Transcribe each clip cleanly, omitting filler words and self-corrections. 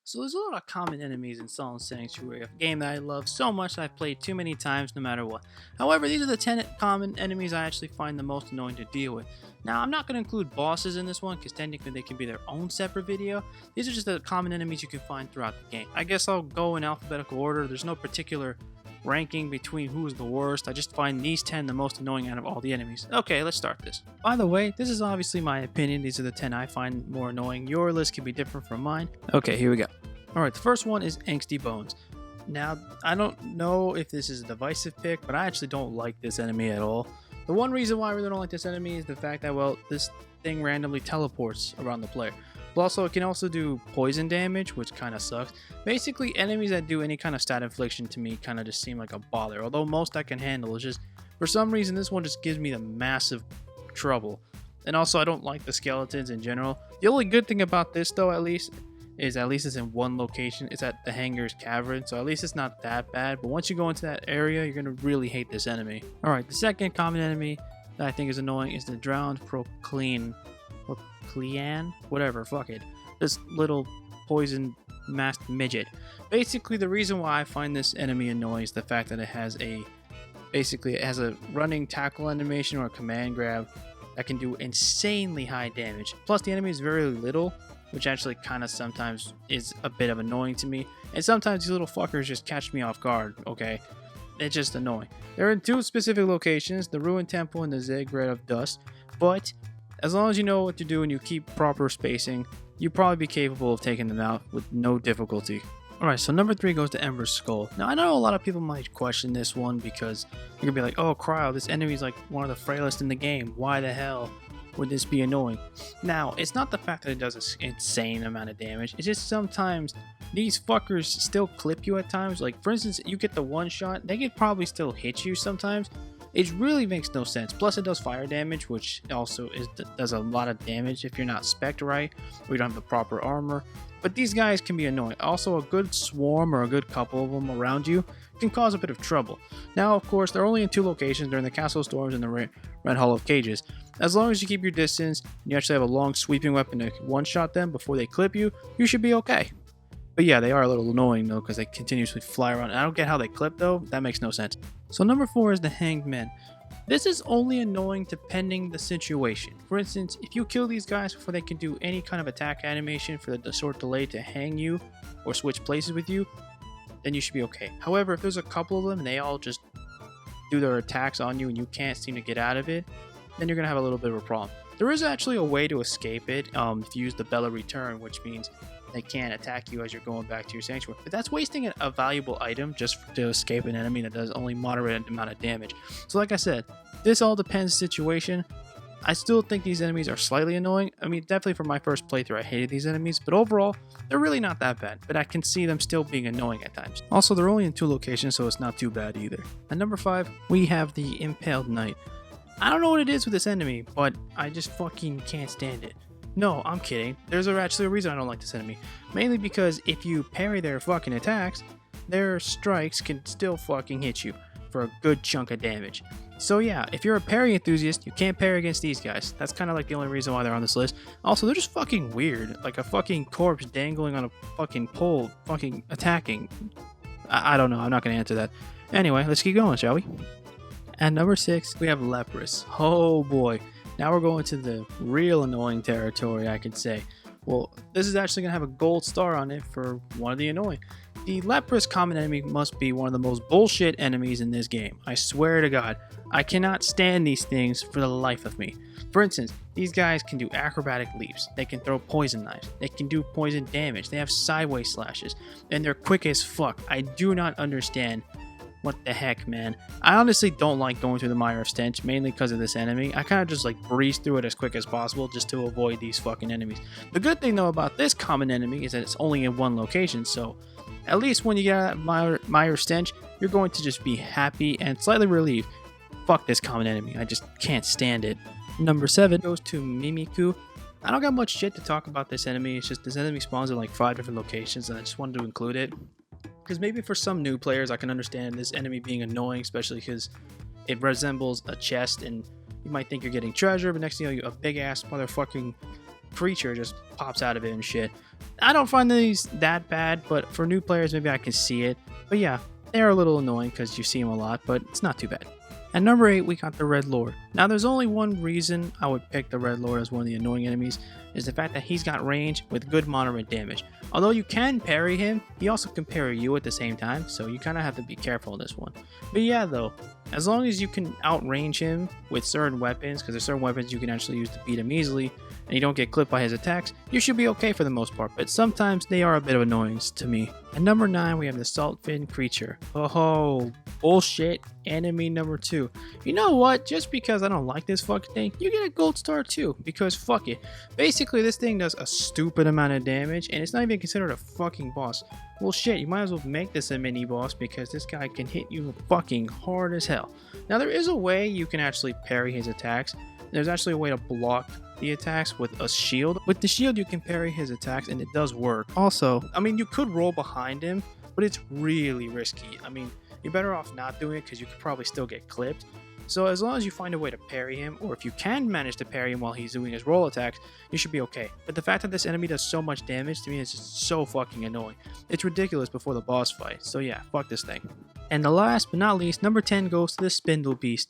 So there's a lot of common enemies in Salt Sanctuary, a game that I love so much that I've played too many times no matter what. However, these are the 10 common enemies I actually find the most annoying to deal with. Now, I'm not going to include bosses in this one because technically they can be their own separate video. These are just the common enemies you can find throughout the game. I guess I'll go in alphabetical order. There's no particular ranking between who is the worst. I just find these 10 the most annoying out of all the enemies. Okay, let's start this. By the way, this is obviously my opinion. These are the 10 I find more annoying. Your list can be different from mine. Okay, here we go. Alright, the first one is Angsty Bones. Now, I don't know if this is a divisive pick, but I actually don't like this enemy at all. The one reason why I really don't like this enemy is the fact that, well, this thing randomly teleports around the player. But also, it can also do poison damage, which kind of sucks. Basically, enemies that do any kind of stat infliction to me kind of just seem like a bother. Although most I can handle, it's just, for some reason, this one just gives me the massive trouble. And also, I don't like the skeletons in general. The only good thing about this, though, at least it's in one location. It's at the Hangar's Cavern, so at least it's not that bad. But once you go into that area, you're gonna really hate this enemy. Alright, the second common enemy that I think is annoying is the Drowned Proclean, or Clean, whatever, fuck it. This little poison masked midget. Basically, the reason why I find this enemy annoying is the fact that it has a running tackle animation or a command grab that can do insanely high damage. Plus, the enemy is very little, which actually kind of sometimes is a bit of annoying to me. And sometimes these little fuckers just catch me off guard, okay? It's just annoying. They're in two specific locations, the Ruined Temple and the Ziggurat of Dust, but as long as you know what to do and you keep proper spacing, you'll probably be capable of taking them out with no difficulty. Alright, so number 3 goes to Emberskull. Now, I know a lot of people might question this one because you're gonna be like, oh, Cryo, this enemy is like one of the frailest in the game. Why the hell would this be annoying? Now, it's not the fact that it does an insane amount of damage. It's just sometimes these fuckers still clip you at times. Like, for instance, you get the one shot, they could probably still hit you sometimes. It really makes no sense. Plus, it does fire damage, which also does a lot of damage if you're not spec'd right, or you don't have the proper armor. But these guys can be annoying. Also, a good swarm or a good couple of them around you can cause a bit of trouble. Now, of course, they're only in two locations. They're in the Castle Storms and the Red Hall of Cages. As long as you keep your distance, and you actually have a long sweeping weapon to one-shot them before they clip you, you should be okay. But yeah, they are a little annoying though, because they continuously fly around. I don't get how they clip though. That makes no sense. So number 4 is the Hanged Men. This is only annoying depending the situation. For instance, if you kill these guys before they can do any kind of attack animation for the short delay to hang you or switch places with you, then you should be okay. However, if there's a couple of them and they all just do their attacks on you and you can't seem to get out of it, then you're going to have a little bit of a problem. There is actually a way to escape it if you use the Bella Return, which means they can't attack you as you're going back to your sanctuary. But that's wasting a valuable item just to escape an enemy that does only moderate amount of damage. So like I said, this all depends situation. I still think these enemies are slightly annoying. I mean, definitely for my first playthrough, I hated these enemies, but overall, they're really not that bad. But I can see them still being annoying at times. Also, they're only in two locations, so it's not too bad either. At number 5, we have the Impaled Knight. I don't know what it is with this enemy, but I just fucking can't stand it. No, I'm kidding. There's actually a reason I don't like this enemy. Mainly because if you parry their fucking attacks, their strikes can still fucking hit you for a good chunk of damage. So yeah, if you're a parry enthusiast, you can't parry against these guys. That's kind of like the only reason why they're on this list. Also, they're just fucking weird. Like a fucking corpse dangling on a fucking pole, fucking attacking. I don't know. I'm not going to answer that. Anyway, let's keep going, shall we? At number 6, we have LEPRIS. Oh boy. Now we're going to the real annoying territory, I could say. Well, this is actually going to have a gold star on it for one of the annoying. The LEPRIS common enemy must be one of the most bullshit enemies in this game. I swear to God, I cannot stand these things for the life of me. For instance, these guys can do acrobatic leaps, they can throw poison knives, they can do poison damage, they have sideways slashes, and they're quick as fuck. I do not understand. What the heck, man? I honestly don't like going through the Mire of Stench, mainly because of this enemy. I kind of just like breeze through it as quick as possible just to avoid these fucking enemies. The good thing though about this common enemy is that it's only in one location, so at least when you get out of Mire Stench, you're going to just be happy and slightly relieved. Fuck this common enemy, I just can't stand it. Number 7 goes to MIMKU. I don't got much shit to talk about this enemy, it's just this enemy spawns in like 5 different locations and I just wanted to include it. Because maybe for some new players, I can understand this enemy being annoying, especially because it resembles a chest, and you might think you're getting treasure, but next thing you know, a big-ass motherfucking creature just pops out of it and shit. I don't find these that bad, but for new players, maybe I can see it. But yeah, they're a little annoying because you see them a lot, but it's not too bad. At number 8, we got the Red Lord. Now, there's only one reason I would pick the Red Lord as one of the annoying enemies, is the fact that he's got range with good moderate damage. Although you can parry him, he also can parry you at the same time, so you kind of have to be careful in this one. But yeah, though, as long as you can outrange him with certain weapons, because there's certain weapons you can actually use to beat him easily, and you don't get clipped by his attacks, you should be okay for the most part, but sometimes they are a bit of annoyance to me. At number 9, we have the SALTFIN creature. Oh, bullshit enemy number 2. You know what? Just because I don't like this fucking thing, you get a gold star too, because fuck it. Basically, this thing does a stupid amount of damage, and it's not even considered a fucking boss. Well, shit, you might as well make this a mini boss because this guy can hit you fucking hard as hell. Now, there is a way you can actually parry his attacks. There's actually a way to block the attacks with a shield. With the shield, you can parry his attacks, and it does work. Also, I mean, you could roll behind him, but it's really risky. I mean, you're better off not doing it because you could probably still get clipped. So as long as you find a way to parry him, or if you can manage to parry him while he's doing his roll attacks, you should be okay. But the fact that this enemy does so much damage to me is just so fucking annoying. It's ridiculous before the boss fight. So yeah, fuck this thing. And the last but not least, number 10 goes to the Spindlebeast.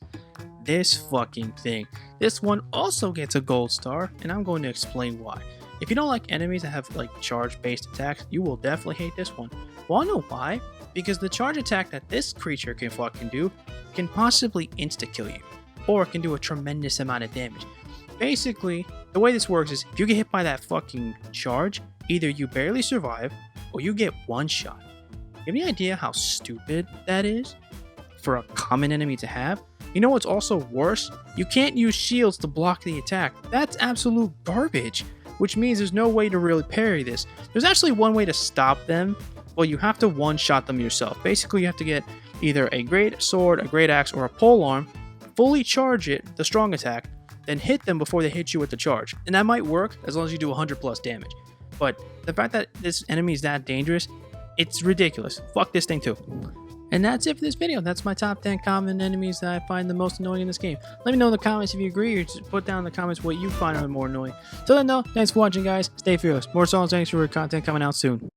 This fucking thing. This one also gets a gold star, and I'm going to explain why. If you don't like enemies that have like charge-based attacks, you will definitely hate this one. Well, I know why. Because the charge attack that this creature can fucking do can possibly insta-kill you, or it can do a tremendous amount of damage. Basically, the way this works is if you get hit by that fucking charge, either you barely survive, or you get one shot. You have any idea how stupid that is for a common enemy to have? You know what's also worse? You can't use shields to block the attack. That's absolute garbage, which means there's no way to really parry this. There's actually one way to stop them. Well, you have to one-shot them yourself. Basically, you have to get either a great sword, a great axe, or a polearm, fully charge it, the strong attack, then hit them before they hit you with the charge. And that might work as long as you do 100 plus damage. But the fact that this enemy is that dangerous, it's ridiculous. Fuck this thing too. And that's it for this video. That's my top 10 common enemies that I find the most annoying in this game. Let me know in the comments if you agree, or just put down in the comments what you find are more annoying. Till then though, thanks for watching guys. Stay fearless. More songs, thanks for content coming out soon.